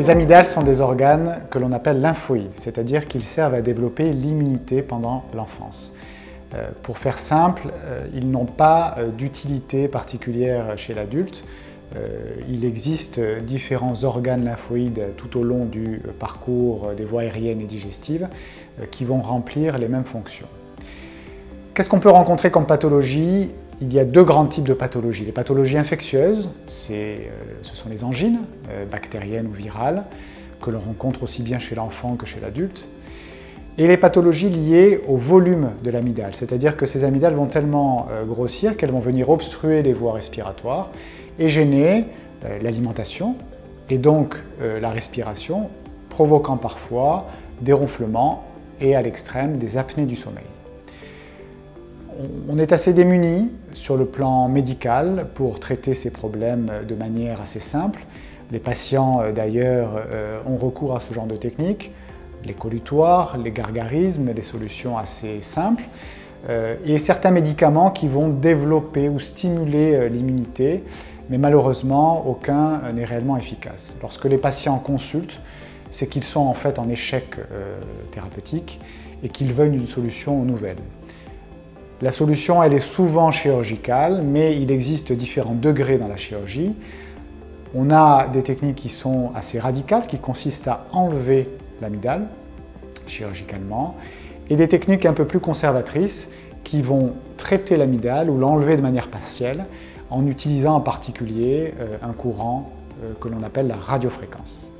Les amygdales sont des organes que l'on appelle lymphoïdes, c'est-à-dire qu'ils servent à développer l'immunité pendant l'enfance. Pour faire simple, ils n'ont pas d'utilité particulière chez l'adulte. Il existe différents organes lymphoïdes tout au long du parcours des voies aériennes et digestives qui vont remplir les mêmes fonctions. Qu'est-ce qu'on peut rencontrer comme pathologie? Il y a deux grands types de pathologies. Les pathologies infectieuses, ce sont les angines, bactériennes ou virales, que l'on rencontre aussi bien chez l'enfant que chez l'adulte. Et les pathologies liées au volume de l'amygdale, c'est-à-dire que ces amygdales vont tellement grossir qu'elles vont venir obstruer les voies respiratoires et gêner l'alimentation et donc la respiration, provoquant parfois des ronflements et à l'extrême des apnées du sommeil. On est assez démunis sur le plan médical pour traiter ces problèmes de manière assez simple. Les patients d'ailleurs ont recours à ce genre de techniques, les collutoires, les gargarismes, les solutions assez simples, et certains médicaments qui vont développer ou stimuler l'immunité, mais malheureusement aucun n'est réellement efficace. Lorsque les patients consultent, c'est qu'ils sont en fait en échec thérapeutique et qu'ils veulent une solution nouvelle. La solution, elle est souvent chirurgicale, mais il existe différents degrés dans la chirurgie. On a des techniques qui sont assez radicales, qui consistent à enlever l'amygdale chirurgicalement, et des techniques un peu plus conservatrices qui vont traiter l'amygdale ou l'enlever de manière partielle en utilisant en particulier un courant que l'on appelle la radiofréquence.